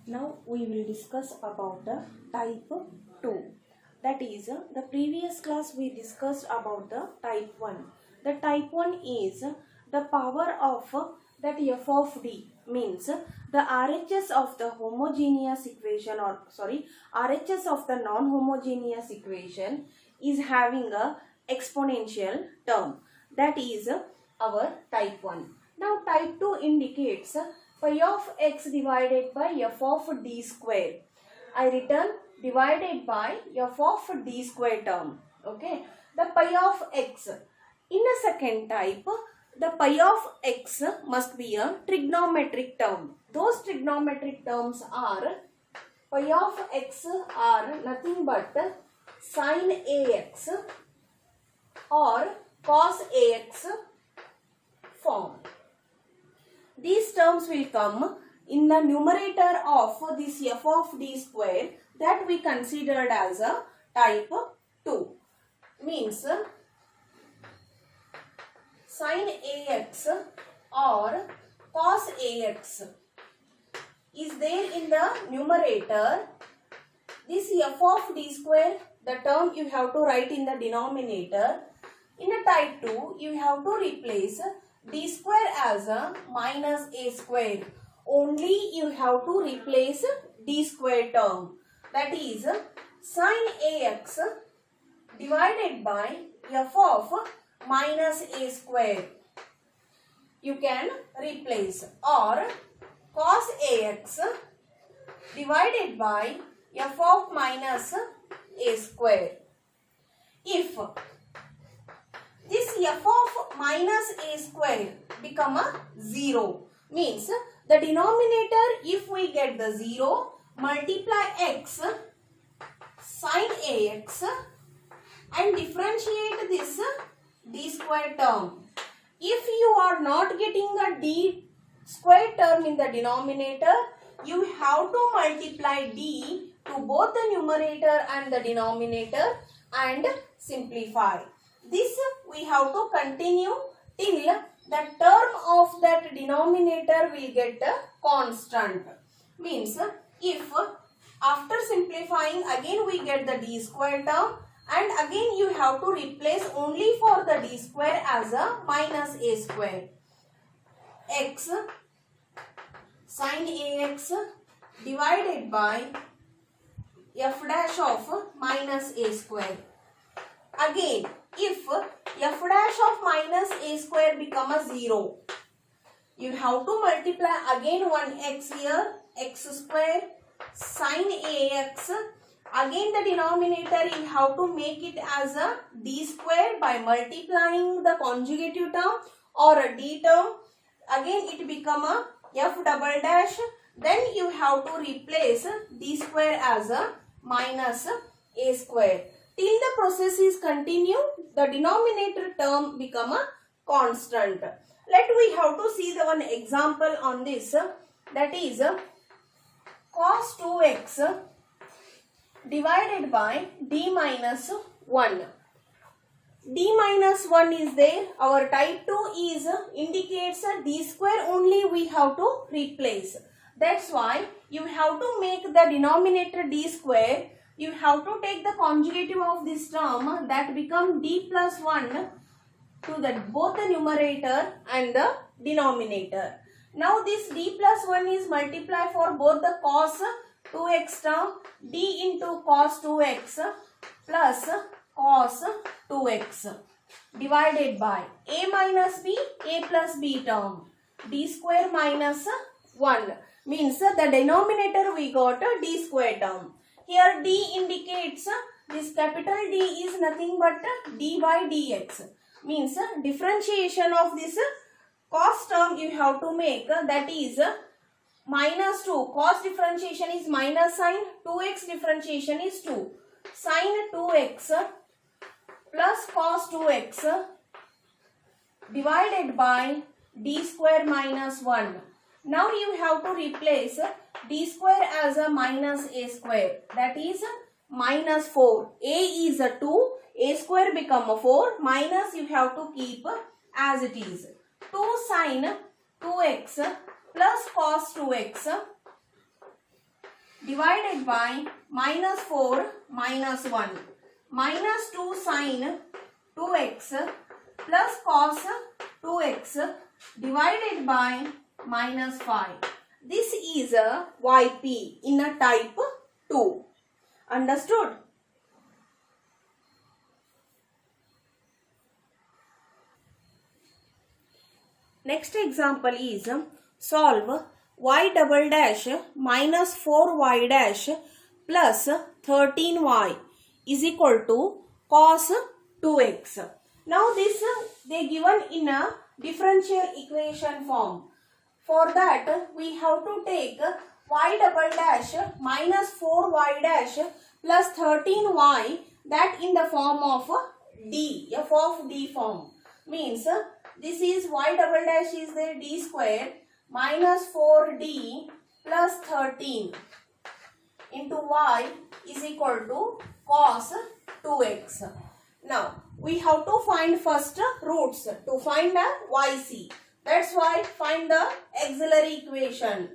Now we will discuss about the type 2. That is, the previous class we discussed about the type 1. The type 1 is the power of that f of d, means the RHS of the homogeneous equation, or RHS of the non-homogeneous equation is having a exponential term. That is our type 1. Now type 2 indicates phi of x divided by f of d square. I written divided by f of d square term. Okay. The pi of x. In the second type, the pi of x must be a trigonometric term. Those trigonometric terms are pi of x are nothing but sin ax or cos ax form. These terms will come in the numerator of this f of d square that we considered as a type 2. Means sin ax or cos ax is there in the numerator. This f of d square, the term you have to write in the denominator. In a type 2, you have to replace d square as a minus a square. Only you have to replace d square term. That is sin ax divided by f of minus a square. You can replace, or cos ax divided by f of minus a square. If this f of minus a square become a 0, means the denominator, if we get the 0, multiply x sin ax and differentiate this d square term. If you are not getting a d square term in the denominator, you have to multiply d to both the numerator and the denominator and simplify. This we have to continue till the term of that denominator will get a constant. Means if after simplifying again we get the d square term, and again you have to replace only for the d square as a minus a square. X sin ax divided by f dash of minus a square. Again, if f dash of minus a square become a 0, you have to multiply again one x here, x square sin ax. Again the denominator you have to make it as a d square by multiplying the conjugative term or a d term. Again it become a f double dash. Then you have to replace d square as a minus a square. Till the process is continue, the denominator term become a constant. Let we have to see the one example on this. That is cos 2x divided by d minus 1. D minus 1 is there. Our type 2 is indicates a d square only we have to replace. That's why you have to make the denominator d square. You have to take the conjugative of this term, that become d plus 1 to the both the numerator and the denominator. Now this d plus 1 is multiplied for both the cos 2x term, d into cos 2x plus cos 2x divided by a minus b, a plus b term, d square minus 1, means the denominator we got a d square term. Here d indicates this capital D is nothing but d by dx, means differentiation of this cos term you have to make, that is minus 2. Cos differentiation is minus sin, 2x differentiation is 2. Sin 2x plus cos 2x divided by d square minus 1. Now you have to replace d square as a minus a square, that is minus 4. A is a 2, a square become a 4, minus you have to keep as it is. 2 sin 2x plus cos 2x divided by minus 4 minus 1 minus 2 sin 2x plus cos 2x divided by minus 5. This is a YP in a type 2. Understood? Next example is solve y double dash minus 4y dash plus 13y is equal to cos 2x. Now this they given in a differential equation form. For that we have to take y double dash minus 4y dash plus 13y, that in the form of d, f of d form. Means this is y double dash is there d square minus 4d plus 13 into y is equal to cos 2x. Now we have to find first roots to find a yc. That's why find the auxiliary equation.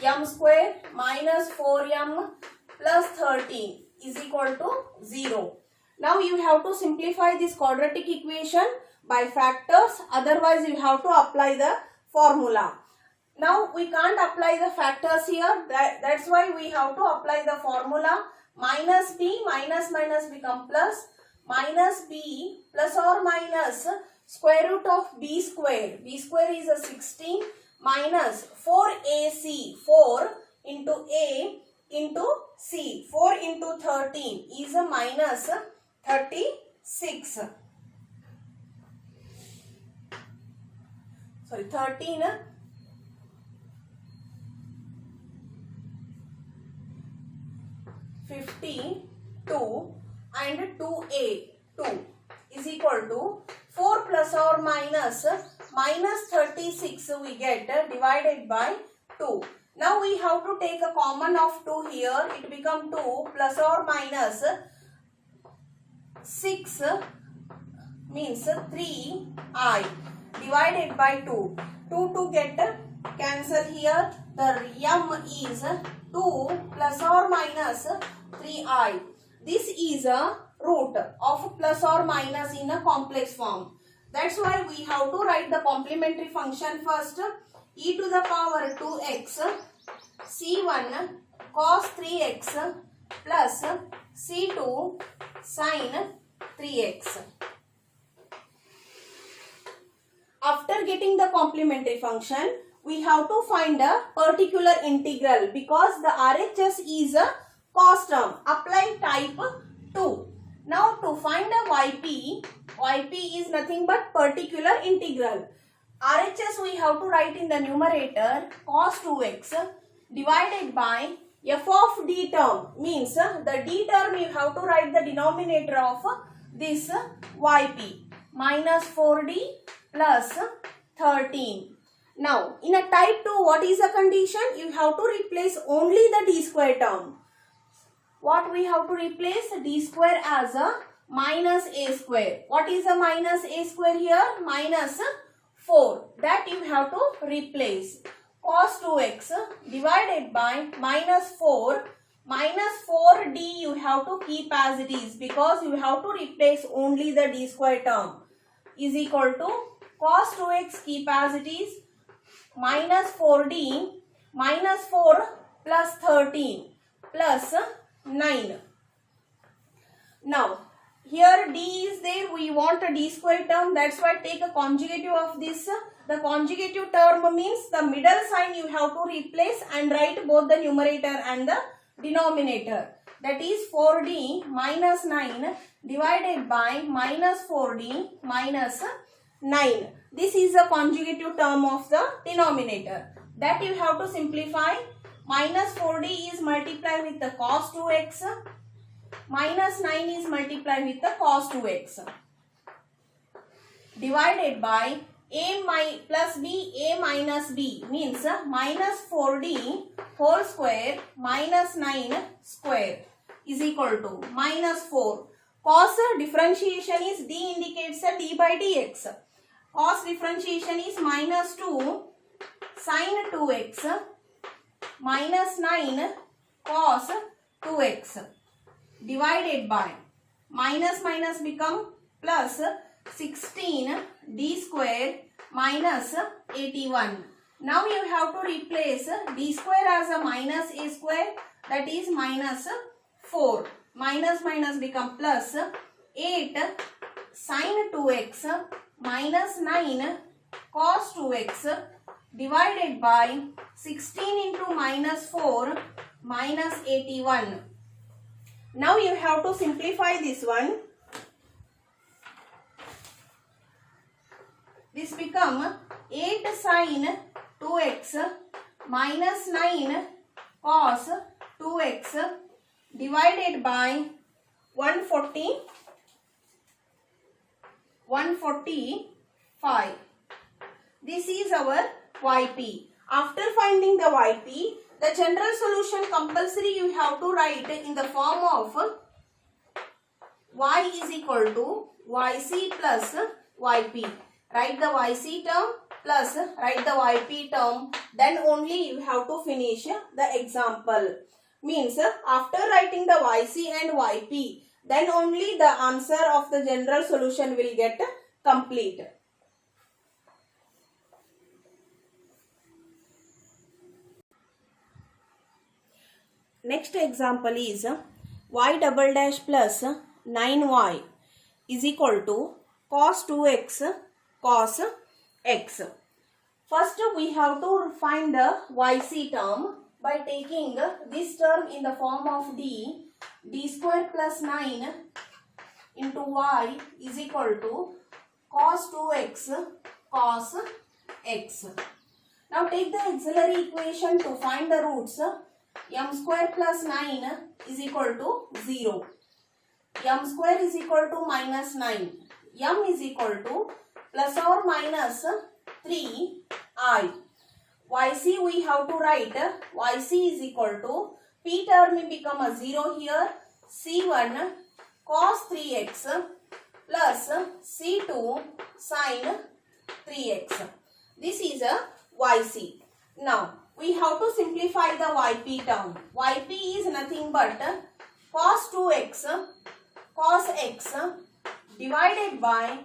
M square minus 4m plus 13 is equal to 0. Now you have to simplify this quadratic equation by factors, otherwise you have to apply the formula. Now we can't apply the factors here, that's why we have to apply the formula. Minus b minus minus become plus, minus b plus or minus square root of b square. B square is a 16 minus 4ac, 4 into a into c. 4 into 13 is a minus 36. Sorry, 13 52 and 2a 2 is equal to 4 plus or minus minus 36 we get divided by 2. Now we have to take a common of 2 here. It become 2 plus or minus 6 means 3i divided by 2. 2 get cancel here. The m is 2 plus or minus 3i. This is a root of plus or minus in a complex form. That's why we have to write the complementary function first. E to the power 2x c1 cos 3x plus c2 sin 3x. After getting the complementary function, we have to find a particular integral because the RHS is a cos term. Apply type 2. Now to find a YP is nothing but particular integral. RHS we have to write in the numerator cos 2x divided by f of d term, means the d term you have to write the denominator of this YP, minus 4d plus 13. Now in a type 2 what is the condition? You have to replace only the d square term. What we have to replace? D square as a minus a square. What is a minus a square here? Minus 4. That you have to replace. Cos 2x divided by minus 4. Minus 4d you have to keep as it is because you have to replace only the d square term is equal to cos 2x keep as it is minus 4d minus 4 plus 13 plus 9. Now here d is there, we want a d square term, that's why take a conjugative of this. The conjugative term means the middle sign you have to replace and write both the numerator and the denominator. That is 4d minus 9 divided by minus 4d minus 9. This is the conjugative term of the denominator. That you have to simplify. Minus 4d is multiplied with the cos 2x. Minus 9 is multiplied with the cos 2x. Divided by a plus b, a minus b means minus 4d whole square minus 9 square is equal to minus 4. Cos differentiation is d indicates a d by dx. Cos differentiation is minus 2 sin 2x minus 9 cos 2x divided by minus minus become plus 16 d square minus 81. Now you have to replace d square as a minus a square, that is minus 4. Minus minus become plus 8 sin 2x minus 9 cos 2x divided by 16 into minus 4 minus 81. Now you have to simplify this one. This become 8 sin 2x minus 9 cos 2x divided by 145. This is our YP. After finding the YP, the general solution compulsory you have to write in the form of Y is equal to YC plus YP. Write the YC term plus write the YP term, then only you have to finish the example. Means after writing the YC and YP, then only the answer of the general solution will get complete. Next example is y double dash plus 9y is equal to cos 2x cos x. First we have to find the YC term by taking this term in the form of d square plus 9 into y is equal to cos 2x cos x. Now take the auxiliary equation to find the roots. M square plus 9 is equal to 0. M square is equal to minus 9. M is equal to plus or minus 3i. YC we have to write. YC is equal to P term will become a 0 here. C1 cos 3x plus C2 sin 3x. This is a YC. Now we have to simplify the YP term. YP is nothing but cos 2x cos x divided by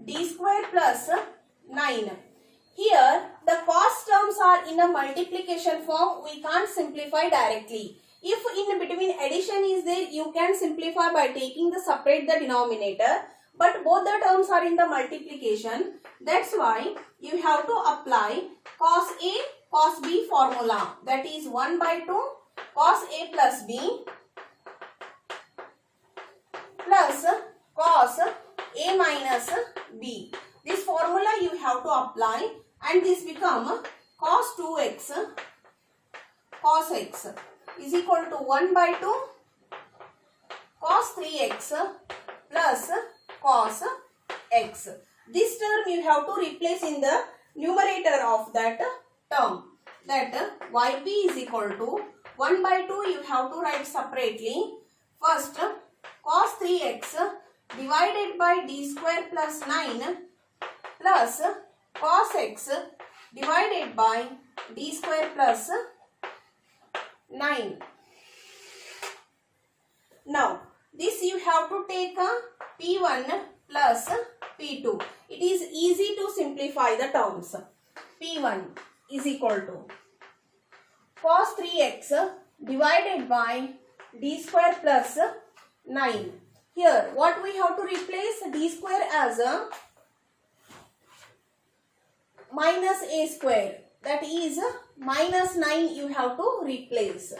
d square plus 9. Here the cos terms are in a multiplication form. We can't simplify directly. If in between addition is there, you can simplify by taking the separate the denominator. But both the terms are in the multiplication. That's why you have to apply cos A cos B formula. That is 1 by 2 cos A plus B plus cos A minus B. This formula you have to apply and this become cos 2x cos x is equal to 1 by 2 cos 3x plus cos x. This term you have to replace in the numerator of that term. That YP is equal to 1 by 2 you have to write separately. First cos 3x divided by d square plus 9 plus cos x divided by d square plus 9. Now this you have to take a P1 plus P2. It is easy to simplify the terms. P1 is equal to cos 3x divided by d square plus 9. Here what we have to replace d square as a minus a square. That is minus 9 you have to replace.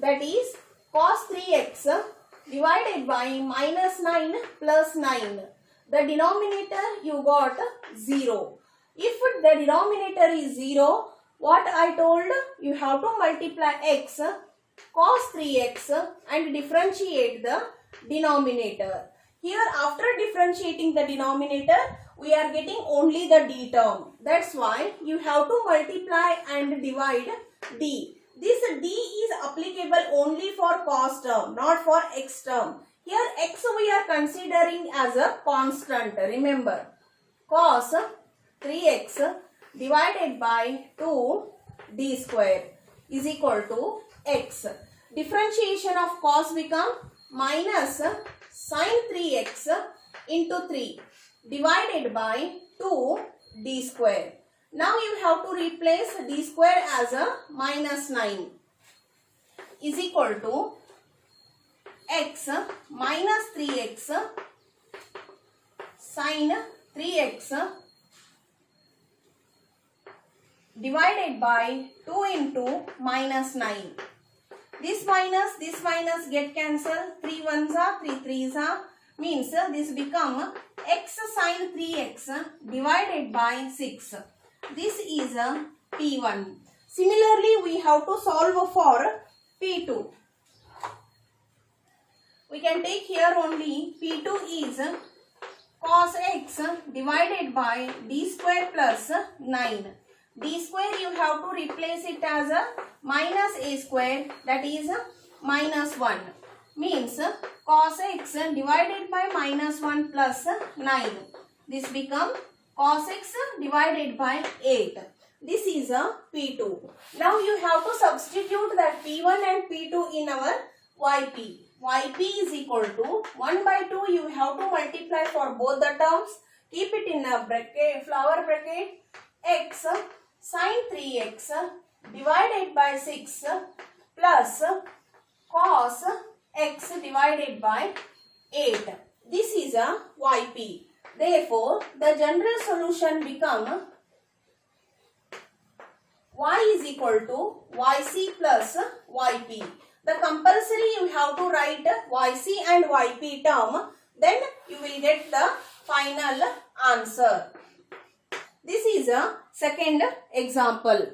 That is cos 3x divided by minus 9 plus 9. The denominator you got 0. If the denominator is 0, what I told, you have to multiply x cos 3x and differentiate the denominator. Here after differentiating the denominator, we are getting only the d term. That's why you have to multiply and divide d. This d is applicable only for cos term, not for x term. Here x we are considering as a constant. Remember, cos 3x divided by 2 d square is equal to x. differentiation of cos become minus sin 3x into 3 divided by 2 d square. Now you have to replace d square as a minus 9 is equal to x minus 3x sin 3x divided by 2 into minus 9. This minus get cancelled. 3 ones are 3 threes are, means this become x sin 3x divided by 6. This is P1. Similarly, we have to solve for P2. We can take here only P2 is cos x divided by d square plus 9. D square you have to replace it as a minus a square, that is minus 1. Means cos x divided by minus 1 plus 9. This become cos x divided by 8. This is a P2. Now you have to substitute that P1 and P2 in our YP. YP is equal to 1 by 2. You have to multiply for both the terms. Keep it in a bracket, flower bracket. X sin 3x divided by 6 plus cos x divided by 8. This is a YP. Therefore, the general solution become y is equal to yc plus yp. The compulsory you have to write yc and yp term, then you will get the final answer. This is a second example.